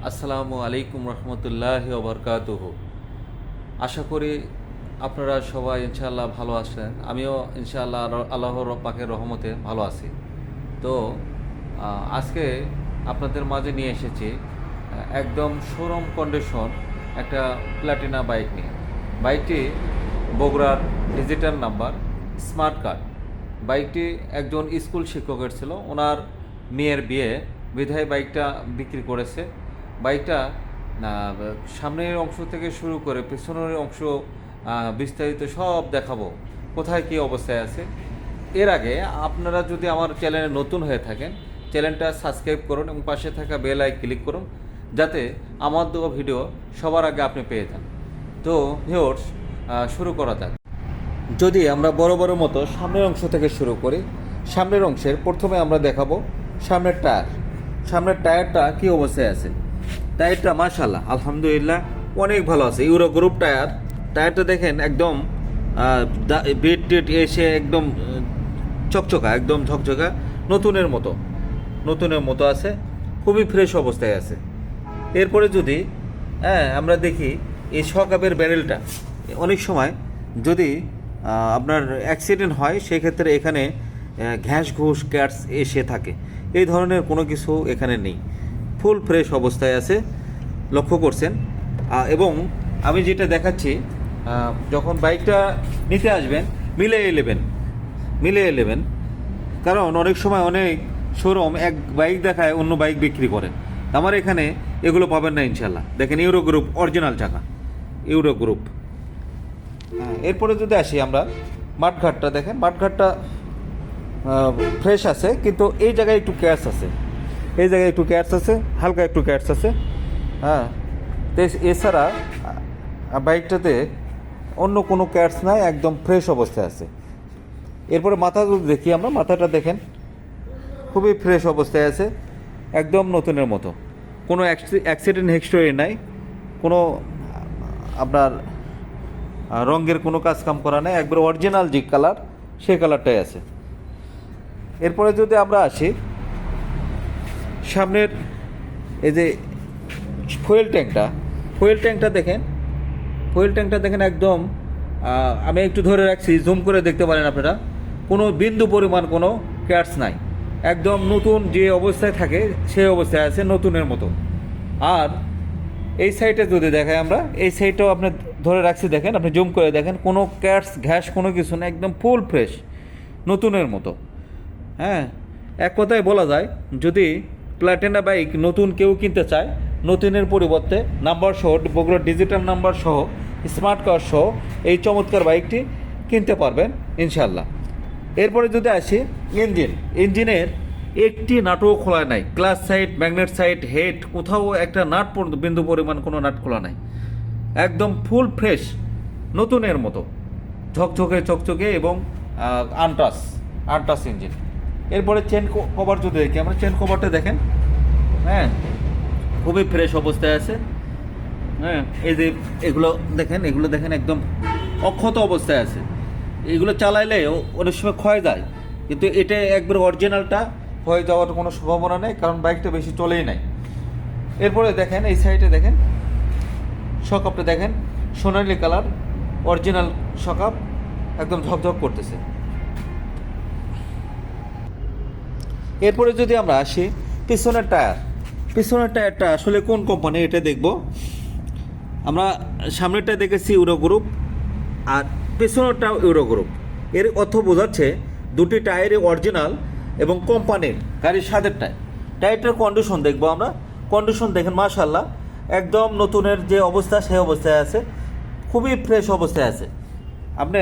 আসসালামু আলাইকুম রহমতুল্লাহি ওয়া বারাকাতুহু। আশা করি আপনারা সবাই ইনশাআল্লাহ ভালো আছেন। আমিও ইনশাআল্লাহ আল্লাহর পাকের রহমতে ভালো আছি। তো আজকে আপনাদের মাঝে নিয়ে এসেছি একদম শোরুম কন্ডিশন একটা প্ল্যাটিনা বাইক নিয়ে। বাইকটি বগুড়ার ডিজিটাল নাম্বার, স্মার্ট কার্ড। বাইকটি একজন স্কুল শিক্ষকের ছিল, ওনার মেয়ের বিয়ে বিধায় বাইকটা বিক্রি করেছে। বাইকটা সামনের অংশ থেকে শুরু করে পেছনের অংশ বিস্তারিত সব দেখাবো, কোথায় কী অবস্থায় আছে। এর আগে আপনারা যদি আমার চ্যানেলে নতুন হয়ে থাকেন, চ্যানেলটা সাবস্ক্রাইব করুন এবং পাশে থাকা বেল আইকন ক্লিক করুন, যাতে আমার দেওয়া ভিডিও সবার আগে আপনি পেয়ে যান। তো ভিউয়ার্স, শুরু করা যাক। যদি আমরা বড় বড় মতো সামনের অংশ থেকে শুরু করি, সামনের অংশের প্রথমে আমরা দেখাবো সামনের টায়ার। সামনের টায়ারটা কী অবস্থায় আছে। টায়ারটা মাশাআল্লাহ আলহামদুলিল্লাহ অনেক ভালো আছে, ইউরো গ্রুপ টায়ার। টায়ারটা দেখেন একদম বিট টিট এসে একদম চকচকা, একদম ঝকঝকা, নতুনের মতো আছে, খুবই ফ্রেশ অবস্থায় আছে। এরপরে যদি আমরা দেখি এই শকআপের ব্যারেলটা, অনেক সময় যদি আপনার অ্যাক্সিডেন্ট হয় সেক্ষেত্রে এখানে ঘ্যাস ঘুষ ক্যাটস এসে থাকে, এই ধরনের কোনো কিছু এখানে নেই, ফুল ফ্রেশ অবস্থায় আছে, লক্ষ্য করছেন। এবং আমি যেটা দেখাচ্ছি, যখন বাইকটা নিতে আসবেন মিলে এলেবেন, কারণ অনেক সময় অনেক শোরুম এক বাইক দেখায় অন্য বাইক বিক্রি করে। আমার এখানে এগুলো পাবেন না ইনশাল্লাহ। দেখেন ইউরো গ্রুপ অরিজিনাল চাকা, ইউরো গ্রুপ। এরপরে যদি আসি আমরা মাঠঘাটটা, দেখেন মাঠঘাটটা ফ্রেশ আছে, কিন্তু এই জায়গায় একটু ক্যাটস আছে, হালকা একটু ক্যাটস আছে। তো এছাড়া বাইকটাতে অন্য কোনো ক্যাটস নাই, একদম ফ্রেশ অবস্থায় আছে। এরপরে মাথা যদি দেখি আমরা, মাথাটা দেখেন খুবই ফ্রেশ অবস্থায় আছে, একদম নতুনের মতো, কোনো অ্যাক্সিডেন্ট হিস্টোরি নাই, কোনো আপনার রঙের কোনো কাজ কাম করা নেই, একবার অরিজিনাল যে কালার সেই কালারটাই আছে। এরপরে যদি আমরা আসি সামনের এই যে ফুয়েল ট্যাঙ্কটা দেখেন একদম, আমি একটু ধরে রাখছি, জুম করে দেখতে পারেন আপনারা, কোনো বিন্দু পরিমাণ কোনো ক্যাটস নাই, একদম নতুন যে অবস্থায় থাকে সেই অবস্থায় আছে, নতুনের মতো। আর এই সাইডে যদি দেখাই আমরা, এই সাইডটাও আপনি ধরে রাখছি, দেখেন আপনি জুম করে দেখেন, কোনো ক্যাটস ঘ্যাস কোনো কিছু না, একদম ফুল ফ্রেশ নতুনের মতো। এক কথায় বলা যায়, যদি প্ল্যাটিনা বাইক নতুন কেউ কিনতে চায়, নতুনের পরিবর্তে নাম্বার সহ, বগুড়ার ডিজিটাল নাম্বার সহ, স্মার্ট কার্ড সহ এই চমৎকার বাইকটি কিনতে পারবেন ইনশাল্লাহ। এরপরে যদি আসি ইঞ্জিনের একটি নাটও খোলা নাই, clutch side, magnet side, head, কোথাও একটা নাট বিন্দু পরিমাণ কোনো নাট খোলা নাই, একদম ফুল ফ্রেশ নতুনের মতো, চকচকে এবং আনটাস ইঞ্জিন। এরপরে চেন কভার যদি দেখি আমরা, চেন কভারটা দেখেন, খুবই ফ্রেশ অবস্থায় আছে। এই যে এগুলো দেখেন একদম অক্ষত অবস্থায় আছে। এগুলো চালাইলে অনেক সময় ক্ষয় যায়, কিন্তু এটা একবার অরিজিনালটা ক্ষয় যাওয়ার কোনো সম্ভাবনা নেই, কারণ বাইকটা বেশি চলেই নাই। এরপরে দেখেন এই সাইডে দেখেন শকআপটা দেখেন, সোনালি কালার, অরিজিনাল শকআপ, একদম ঝকঝক করতেছে। এরপরে যদি আমরা আসি পিছনের টায়ারটা আসলে কোন কোম্পানি এটা দেখব আমরা। সামনেরটা দেখেছি ইউরো গ্রুপ, আর পেছনেরটাও ইউরো গ্রুপ। এর অর্থ বোঝাচ্ছে দুটি টায়ারই অরিজিনাল এবং কোম্পানির, গাড়ির সাথে টায়ারটার কন্ডিশন দেখবো আমরা। কন্ডিশন দেখেন মাশাআল্লাহ, একদম নতুনের যে অবস্থা সেই অবস্থায় আছে, খুবই ফ্রেশ অবস্থায় আছে। আপনি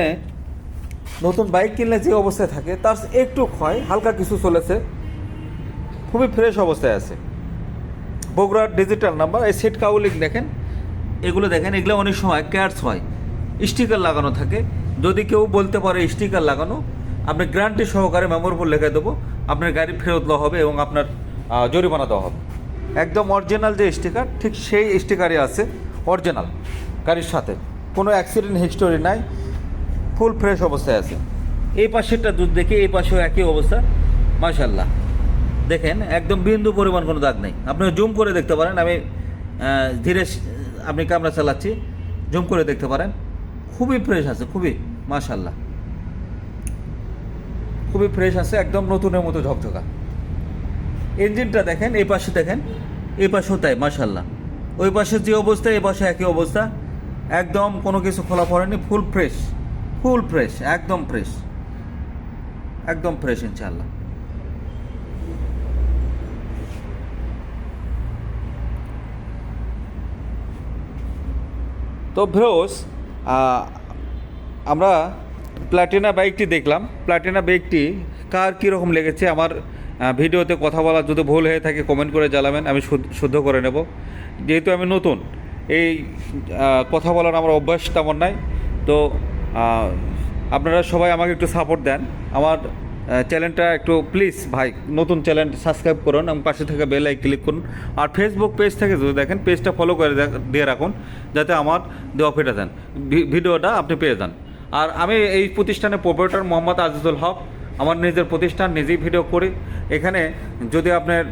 নতুন বাইক কিনলে যে অবস্থায় থাকে তার একটু ক্ষয় হালকা কিছু চলেছে, খুবই ফ্রেশ অবস্থায় আছে। বগুড়ার ডিজিটাল নাম্বার। এই সিট কাউলিং দেখেন, এগুলো অনেক সময় ক্যাটস হয়, স্টিকার লাগানো থাকে। যদি কেউ বলতে পারে স্টিকার লাগানো, আপনি গ্যারান্টি সহকারে মেমোর উপর লিখে দেবো, আপনার গাড়ি ফেরত দেওয়া হবে এবং আপনার জরিমানা দেওয়া হবে। একদম অরিজিনাল যে স্টিকার, ঠিক সেই স্টিকারই আছে অরিজিনাল গাড়ির সাথে, কোনো অ্যাক্সিডেন্ট হিস্টোরি নাই, ফুল ফ্রেশ অবস্থায় আছে। এই পাশেরটা দুধ দেখি, এই পাশেও একই অবস্থা মাশাআল্লাহ। দেখেন একদম বিন্দু পরিমাণ কোনো দাগ নেই, আপনি জুম করে দেখতে পারেন, আমি ধীরে আপনি ক্যামেরা চালাচ্ছি, জুম করে দেখতে পারেন। খুবই ফ্রেশ আছে, খুবই মাশাআল্লাহ, খুবই ফ্রেশ আছে, একদম নতুনের মতো ঝকঝকা। ইঞ্জিনটা দেখেন, এই পাশে দেখেন, এই পাশেও তাই মাশাআল্লাহ। ওই পাশে যে অবস্থা এই পাশে একই অবস্থা, একদম কোনো কিছু খোলা পড়েনি, ফুল ফ্রেশ, ফুল ফ্রেশ, একদম ফ্রেশ, একদম ফ্রেশ ইনশাআল্লাহ। তো ভিউয়ার্স, আমরা প্লাটিনা বাইকটি দেখলাম। প্লাটিনা বাইকটি কার কীরকম লেগেছে, আমার ভিডিওতে কথা বলা যদি ভুল হয়ে থাকে কমেন্ট করে জানাবেন, আমি শুদ্ধ করে নেব। যেহেতু আমি নতুন, এই কথা বলার আমার অভ্যাস তেমন নাই। তো আপনারা সবাই আমাকে একটু সাপোর্ট দেন, আমার চ্যানেলটা একটু প্লিজ ভাই, নতুন চ্যানেল সাবস্ক্রাইব করুন এবং পাশে থেকে বেল আইকন ক্লিক করুন। আর ফেসবুক পেজ থেকে যদি দেখেন, পেজটা ফলো করে দিয়ে রাখুন, যাতে আমার দেওয়া ফেটে যান ভিডিওটা আপনি পেয়ে যান। আর আমি এই প্রতিষ্ঠানের প্রোপাইটর মোহাম্মদ আজিজুল হক, আমার নিজের প্রতিষ্ঠান, নিজেই ভিডিও করি। এখানে যদি আপনার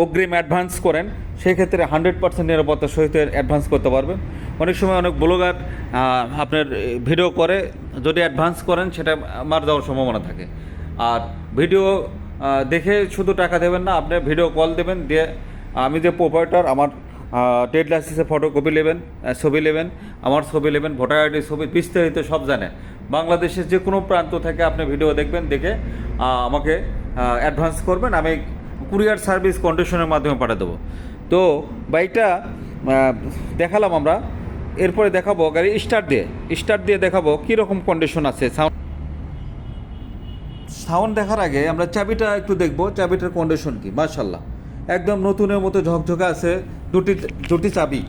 অগ্রিম অ্যাডভান্স করেন, সেক্ষেত্রে 100% নিরাপত্তার সহিত অ্যাডভান্স করতে পারবেন। অনেক সময় অনেক ব্লগার আপনার ভিডিও করে, যদি অ্যাডভান্স করেন সেটা মার দেওয়ার সম্ভাবনা থাকে। আর ভিডিও দেখে শুধু টাকা দেবেন না, আপনি ভিডিও কল দেবেন, দিয়ে আমি যে প্রোপাইটর, আমার ট্রেড লাইসেন্সের ফটোকপি নেবেন, ছবি নেবেন, আমার ছবি নেবেন, ভোটার আইডি ছবি, বিস্তারিত সব জানে। বাংলাদেশের যে কোনো প্রান্ত থেকে আপনি ভিডিও দেখবেন, দেখে আমাকে অ্যাডভান্স করবেন, আমি কুরিয়ার সার্ভিস কন্ডিশনের মাধ্যমে পাঠিয়ে দেবো। তো বাইকটা দেখালাম আমরা, এরপরে দেখাবো গাড়ি স্টার্ট দিয়ে দেখাবো কীরকম কন্ডিশন আছে। সাউন্ড দেখার আগে আমরা চাবিটা একটু দেখবো, চাবিটার কন্ডিশন কি। মাশাআল্লাহ, একদম নতুনের মতো ঝকঝকে আছে, দুটি চাবি।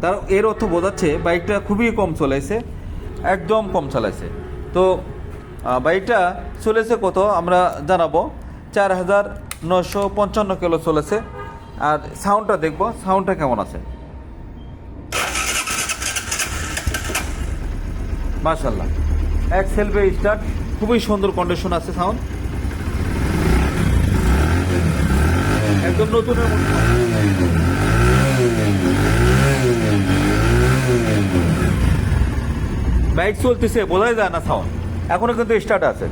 তার এর অর্থ বোঝাচ্ছে বাইকটা খুবই কম চলেছে, একদম কম চালাইছে। তো বাইকটা চলেছে কত আমরা জানাবো, 4955 কিলো চলেছে। আর সাউন্ডটা দেখবো, সাউন্ডটা কেমন আছে। মাশাআল্লাহ, এক সেলফে স্টার্ট, খুবই সুন্দর কন্ডিশন আছে সাউন্ড, একদম নতুনের মতো। বাইক চলতেছে বোঝাই যায় না সাউন্ড, এখনো কিন্তু স্টার্ট আছে,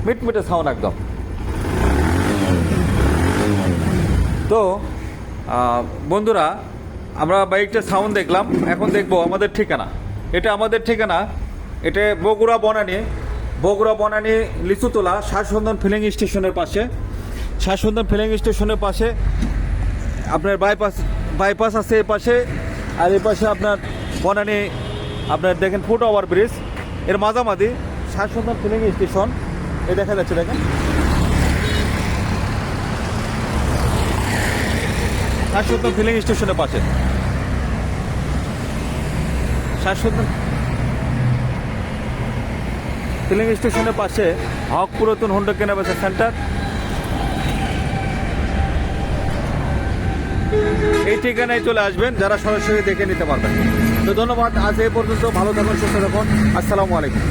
মিটমিটে সাউন্ড একদম। তো বন্ধুরা, আমরা বাইকটার সাউন্ড দেখলাম, এখন দেখবো আমাদের ঠিকানা। এটা আমাদের ঠিকানা, এটা বগুড়া বনানী লিচুতলা শাসন্দন ফিলিং স্টেশনের পাশে। শাসন্দন ফিলিং স্টেশনের পাশে আপনার বাইপাস আছে এ পাশে, আর এই পাশে আপনার বনানী, আপনার দেখেন ফুট ওভার ব্রিজ, এর মাঝামাঝি শাসন্দন ফিলিং স্টেশন, এ দেখা যাচ্ছে, দেখেন শাসন্দন ফিলিং স্টেশনের পাশে। শাসন্দন ফিলিং স্টেশনের পাশে হক পুরাতন হোন্ডা কেনাবেচা সেন্টার। এই ঠিকানায় চলে আসবেন, যারা সরাসরি দেখে নিতে পারবেন। তো ধন্যবাদ, আজ এই পর্যন্ত, ভালো থাকুন, সুস্থ থাকুন, আসসালামু আলাইকুম।